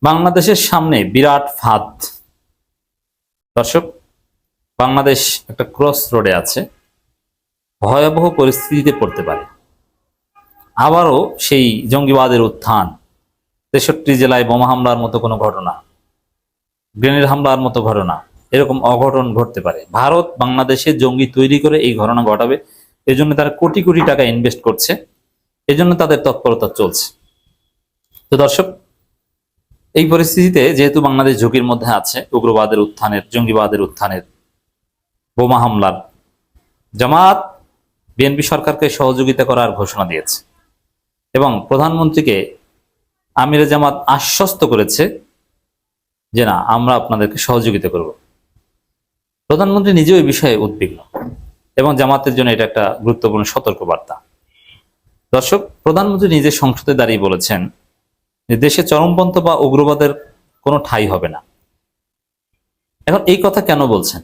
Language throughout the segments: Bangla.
বাংলাদেশের সামনে বিরাট ফাঁদ। দর্শক, বাংলাদেশ একটা ক্রস রোডে আছে, ভয়াবহ পরিস্থিতিতে পড়তে পারে। আবারও সেই জঙ্গিবাদের উত্থান, 63 জেলায় বোমা হামলার মতো কোনো ঘটনা, গ্রেনেড হামলার মতো ঘটনা, এরকম অঘটন ঘটতে পারে। ভারত বাংলাদেশে জঙ্গি তৈরি করে এই ঘটনা ঘটাবে, এজন্য তারা কোটি কোটি টাকা ইনভেস্ট করছে, এজন্য তাদের তৎপরতা চলছে। তো দর্শক, এই পরিস্থিতিতে যেহেতু বাংলাদেশ ঝুঁকির মধ্যে আছে, উগ্রবাদের উত্থানের, জঙ্গিবাদের উত্থানের, বোমা হামলার, জামাত বিএনপি সরকারকে সহযোগিতা করার ঘোষণা দিয়েছে এবং প্রধানমন্ত্রীকে আমিরে জামাত আশ্বস্ত করেছে যে না, আমরা আপনাদেরকে সহযোগিতা করব। প্রধানমন্ত্রী নিজেও এই বিষয়ে উদ্বিগ্ন এবং জামাতের জন্য এটা একটা গুরুত্বপূর্ণ সতর্কবার্তা। দর্শক, প্রধানমন্ত্রী নিজে সংসদে দাঁড়িয়ে বলেছেন যে দেশে চরমপন্থী বা উগ্রবাদের কোনো ঠাঁই হবে না। এখন এই কথা কেন বলছেন?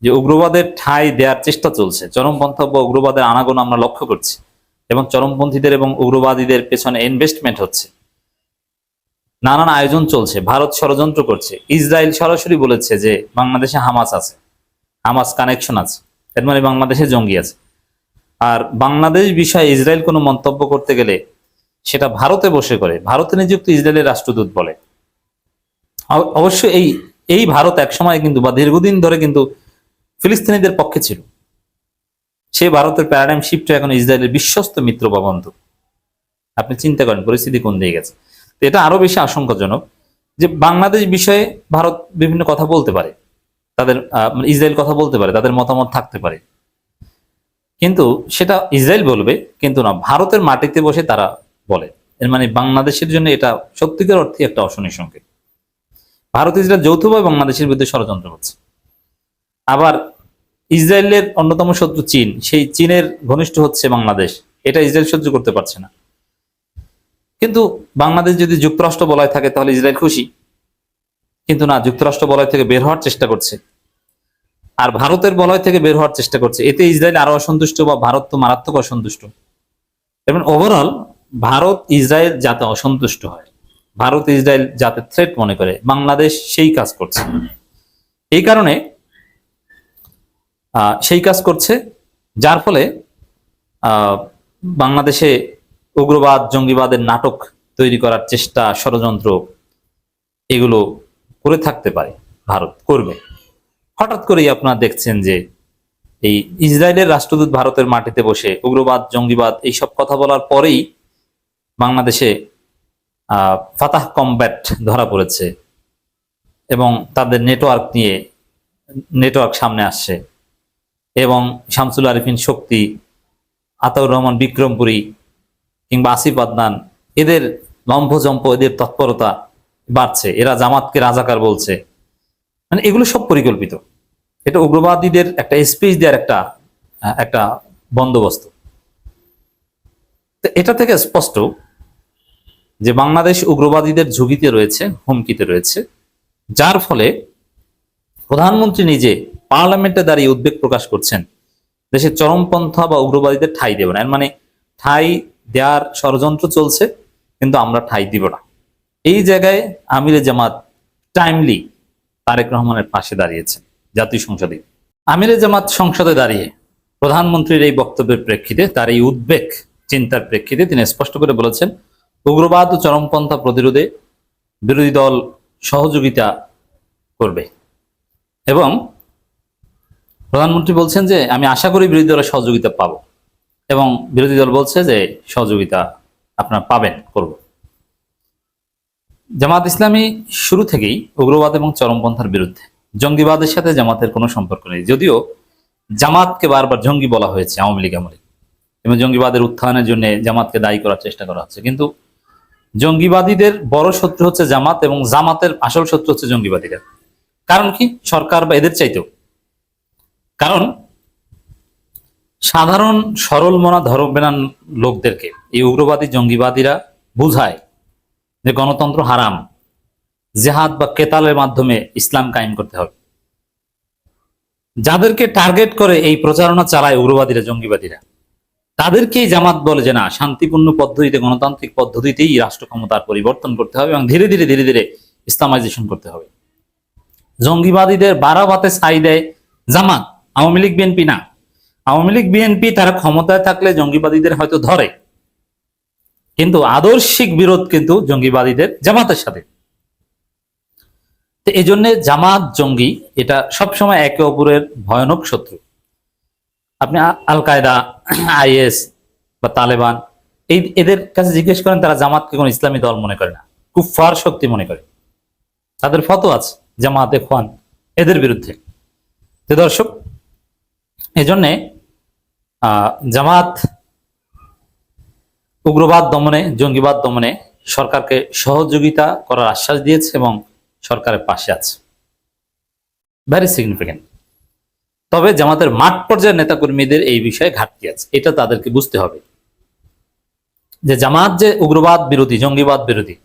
যে উগ্রবাদের ঠাঁই দেওয়ার চেষ্টা চলছে, চরমপন্থী বা উগ্রবাদের আনাগোনা আমরা লক্ষ্য করছি এবং চরমপন্থীদের এবং উগ্রবাদীদের পেছনে ইনভেস্টমেন্ট হচ্ছে, নানান আয়োজন চলছে, ভারত ষড়যন্ত্র করছে। ইসরায়েল সরাসরি বলেছে যে বাংলাদেশে হামাস আছে, হামাস কানেকশন আছে, এর মানে বাংলাদেশে জঙ্গি আছে। আর বাংলাদেশ বিষয়ে ইসরায়েল কোনো মন্তব্য করতে গেলে সেটা ভারতে বসে করে ভারতে নিযুক্ত ইসরায়েলের রাষ্ট্রদূত বলে। অবশ্য এই ভারত একসময় কিন্তু বা দীর্ঘদিন ধরে কিন্তু ফিলিস্তিনিদের পক্ষে ছিল। সে ভারতের প্যারাডাইম শিফট এখন ইসরায়েলের বিশ্বস্ত মিত্র বা বন্ধু। আপনি চিন্তা করেন পরিস্থিতি কোন দিকে গেছে। তো এটা আরো বেশি আশঙ্কাজনক যে বাংলাদেশ বিষয়ে ভারত বিভিন্ন কথা বলতে পারে, তাদের ইসরায়েল কথা বলতে পারে, তাদের মতামত থাকতে পারে, কিন্তু সেটা ইসরায়েল বলবে, কিন্তু না, ভারতের মাটিতে বসে তারা বলে। এর মানে বাংলাদেশের জন্য এটা সত্যিকার অর্থে একটা অশনি সংকেত। ভারত ইসরায়েল যৌথভাবে বাংলাদেশের বিরুদ্ধে ষড়যন্ত্র করছে। আবার ইসরায়েলের অন্যতম শত্রু চীন, সেই চীনের ঘনিষ্ঠ হচ্ছে বাংলাদেশ, এটা ইসরায়েল সহ্য করতে পারছে না। কিন্তু বাংলাদেশ যদি যুক্তরাষ্ট্র বলয় থাকে তাহলে ইসরায়েল খুশি, কিন্তু না, যুক্তরাষ্ট্র বলয় থেকে বের হওয়ার চেষ্টা করছে আর ভারতের বলয় থেকে বের হওয়ার চেষ্টা করছে। এতে ইসরায়েল আরো অসন্তুষ্ট বা ভারত তো মারাত্মক অসন্তুষ্ট। এবং ওভারঅল ভারত ইসরায়েল যাতে অসন্তুষ্ট হয়, ভারত ইসরায়েল যাতে থ্রেট মনে করে, বাংলাদেশ সেই কাজ করছে। এই কারণে সেই কাজ করছে, যার ফলে বাংলাদেশে উগ্রবাদ জঙ্গিবাদের নাটক তৈরি করার চেষ্টা, ষড়যন্ত্র, এগুলো করে থাকতে পারে, ভারত করবে। হঠাৎ করেই আপনারা দেখছেন যে এই ইসরায়েলের রাষ্ট্রদূত ভারতের মাটিতে বসে উগ্রবাদ জঙ্গিবাদ এইসব কথা বলার পরেই বাংলাদেশে ফাতাহ কমব্যাট ধরা পড়েছে এবং তাদের নেটওয়ার্ক সামনে আসছে এবং শামসুল আরিফিন শক্তি, আতাউর রহমান বিক্রমপুরী কিংবা আসিফ আদনান, এদের লম্ফজম্প, এদের তৎপরতা বাড়ছে। এরা জামাতকে রাজাকার বলছে, মানে এগুলো সব পরিকল্পিত। এটা উগ্রবাদীদের একটা স্পেস দেওয়ার একটা বন্দোবস্ত। তো এটা থেকে স্পষ্ট যে বাংলাদেশ উগ্রবাদীদের ঝুঁকিতে রয়েছে, হুমকিতে রয়েছে, যার ফলে প্রধানমন্ত্রী নিজে পার্লামেন্টে দাঁড়িয়ে উদ্বেগ প্রকাশ করছেন দেশের চরমপন্থা বা উগ্রবাদীদের ঠাঁই দেব না। এর মানে ঠাঁই দেওয়ার ষড়যন্ত্র চলছে, কিন্তু আমরা ঠাঁই দিব না। এই জায়গায় আমিরে জামাত টাইমলি তারেক রহমানের পাশে দাঁড়িয়েছেন জাতীয় সংসদে। আমিরে জামাত সংসদে দাঁড়িয়ে প্রধানমন্ত্রীর এই বক্তব্যের প্রেক্ষিতে, তার এই উদ্বেগ চিন্তার প্রেক্ষিতে তিনি স্পষ্ট করে বলেছেন উগ্রবাদ ও চরমপন্থা প্রতিরোধে বিরোধী দল সহযোগিতা করবে। এবং প্রধানমন্ত্রী বলছেন যে আমি আশা করি বিরোধী দলের সহযোগিতা পাবো, এবং বিরোধী দল বলছে যে সহযোগিতা আপনারা পাবেন, করব। জামাত ইসলামী শুরু থেকেই উগ্রবাদ এবং চরমপন্থার বিরুদ্ধে। জঙ্গিবাদের সাথে জামাতের কোনো সম্পর্ক নেই, যদিও জামাতকে বারবার জঙ্গি বলা হয়েছে আওয়ামী লীগ আমলে এবং জঙ্গিবাদের উত্থানের জন্য জামাতকে দায়ী করার চেষ্টা করা হচ্ছে। কিন্তু জঙ্গিবাদীদের বড় শত্রু হচ্ছে জামাত এবং জামাতের আসল শত্রু হচ্ছে জঙ্গিবাদীরা। কারণ কি? সরকার বা এদের চাইতেও। কারণ সাধারণ সরল মনা ধর্মপ্রাণ লোকদেরকে এই উগ্রবাদী জঙ্গিবাদীরা বুঝায় যে গণতন্ত্র হারাম, জেহাদ বা কেতালের মাধ্যমে ইসলাম কায়েম করতে হবে। যাদেরকে টার্গেট করে এই প্রচারণা চালায় উগ্রবাদীরা, জঙ্গিবাদীরা, তাদেরকেই জামাত বলে যে না, শান্তিপূর্ণ পদ্ধতিতে, গণতান্ত্রিক পদ্ধতিতেই রাষ্ট্র ক্ষমতার পরিবর্তন করতে হবে এবং ধীরে ধীরে ইসলামাইজেশন করতে হবে। জঙ্গিবাদীদের বাড়াবাতে ছাই দেয় জামাত, আওয়ামী লীগ বিএনপি না। আওয়ামী লীগ বিএনপি তারা ক্ষমতায় থাকলে জঙ্গিবাদীদের হয়তো ধরে, কিন্তু আদর্শিক বিরোধ কিন্তু জঙ্গিবাদীদের জামাতের সাথে। তো এই জন্য জামাত জঙ্গি এটা সবসময় একে অপরের ভয়ানক শত্রু। আপনি আল কায়দা, আইএস বা তালেবান এদের কাছে জিজ্ঞেস করেন, তারা জামাতকে কোন ইসলামী দল মনে করে না, কুফফার শক্তি মনে করে। তাদের ফতোয়া আছে জামাত, ইখওয়ান এদের বিরুদ্ধে। তো দর্শক, এই জন্যে জামাত উগ্রবাদ দমনে, জঙ্গিবাদ দমনে সরকারকে সহযোগিতা করার আশ্বাস দিয়েছে এবং সরকারের পাশে আছে। Very significant. তবে জামাতের মাঠ পর্যায়ের নেতাকর্মীদের এই বিষয়ে ঘাটতি আছে, এটা তাদেরকে বুঝতে হবে যে জামাত যে উগ্রবাদ বিরোধী, জঙ্গিবাদ বিরোধী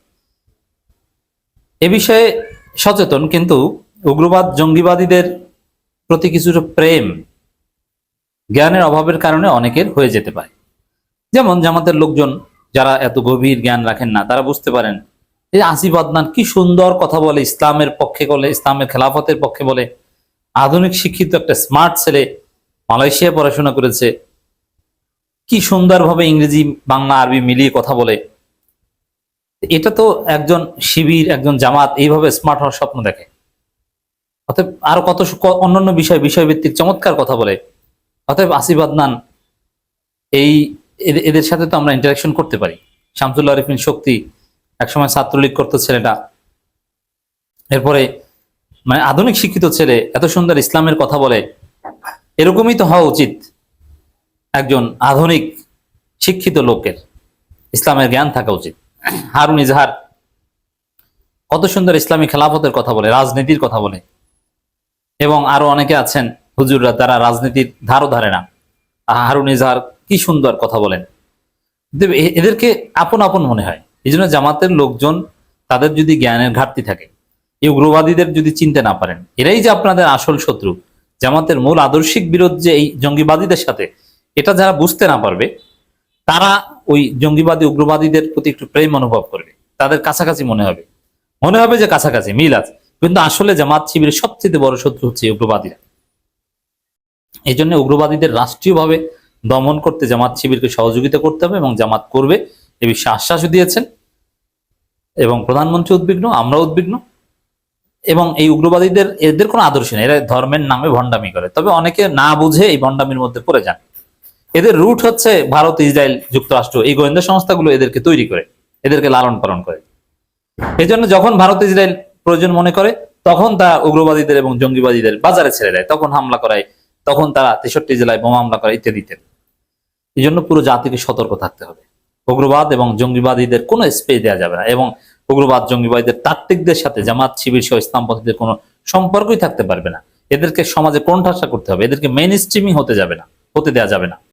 এ বিষয়ে সচেতন, কিন্তু উগ্রবাদ জঙ্গিবাদীদের প্রতি কিছুটা প্রেম জ্ঞানের অভাবের কারণে অনেকের হয়ে যেতে পারে। যেমন জামাতের লোকজন যারা এত গভীর জ্ঞান রাখেন না, তারা বুঝতে পারেন এই আসিফ আদনান কি সুন্দর কথা বলে, ইসলামের পক্ষে বলে, ইসলামের খেলাফতের পক্ষে বলে, আধুনিক শিক্ষিত একটা স্মার্ট ছেলে, মালয়েশিয়ায় পড়াশোনা করেছে, কি সুন্দরভাবে ইংরেজি বাংলা আরবি মিলিয়ে কথা বলে। এটা তো একজন শিবির, একজন জামাত এইভাবে স্মার্ট হওয়ার স্বপ্ন দেখে। অতএব আরো কত অন্যান্য বিষয়ভিত্তিক চমৎকার কথা বলে। অতএব আসিফ আদনান এদের সাথে তো আমরা ইন্টারাকশন করতে পারি। শামসুল্লাহ আরিফিন শক্তি একসময় ছাত্রলীগ করতো ছেলেটা, এরপরে মানে আধুনিক শিক্ষিত ছেলে, এত সুন্দর ইসলামের কথা বলে। এরকমই তো হওয়া উচিত একজন আধুনিক শিক্ষিত লোকের, ইসলামের জ্ঞান থাকা উচিত। হারুন ইজহার কত সুন্দর ইসলামী খেলাফতের কথা বলে, রাজনীতির কথা বলে, এবং আরো অনেকে আছেন হুজুররা, তারা রাজনীতির ধারও ধারে না। হারুন ইজহার কি সুন্দর কথা বলেন। এদেরকে আপন আপন মনে হয়। এই জন্য জামাতের লোকজন, তাদের যদি জ্ঞানের ঘাটতি থাকে, এই উগ্রবাদীদের যদি চিনতে না পারেন, এরাই যে আপনাদের আসল শত্রু, জামাতের মূল আদর্শিক বিরোধ যে এই জঙ্গিবাদীদের সাথে, এটা যারা বুঝতে না পারবে, তারা ওই জঙ্গিবাদী উগ্রবাদীদের প্রতি একটু প্রেম অনুভব করবে, তাদের কাছাকাছি মনে হবে যে কাছাকাছি মিল আছে, কিন্তু আসলে জামাত শিবিরের সবচেয়ে বড় শত্রু হচ্ছে উগ্রবাদীরা। এই জন্য উগ্রবাদীদের রাষ্ট্রীয়ভাবে দমন করতে জামাত শিবিরকে সহযোগিতা করতে হবে, এবং জামাত করবে এ বিষয়ে আশ্বাসও দিয়েছেন। এবং প্রধানমন্ত্রী উদ্বিগ্ন, আমরা উদ্বিগ্ন। এবং এই উগ্রবাদীদের, এদের কোনো আদর্শ নেই, এরা ধর্মের নামে ভণ্ডামি করে। তবে অনেকে না বুঝে এই ভণ্ডামির মধ্যে পড়ে যান। এদের রুট হচ্ছে ভারত, ইসরায়েল, যুক্তরাষ্ট্র, এই গোয়েন্দা সংস্থাগুলো এদেরকে তৈরি করে, এদেরকে লালন পালন করে। এই জন্য যখন ভারত ইসরায়েল প্রয়োজন মনে করে, তখন তারা উগ্রবাদীদের এবং জঙ্গিবাদীদের বাজারে ছেড়ে দেয়, তখন হামলা করায়, তখন তারা 63 জেলায় বোমা হামলা করে ইত্যাদি ইত্যাদি। এই জন্য পুরো জাতিকে সতর্ক থাকতে হবে। উগ্রবাদ এবং জঙ্গিবাদীদের কোনো স্পেস দেওয়া যাবে না, এবং উগ্রবাদ জঙ্গিবাদীদের তাত্ত্বিকদের সাথে জামাত শিবির সহ ইসলামপন্থীদের কোনো সম্পর্কই থাকতে পারবে না। এদেরকে সমাজে কোণঠাসা করতে হবে, এদেরকে মেইন স্ট্রিমই হতে দেওয়া যাবে না।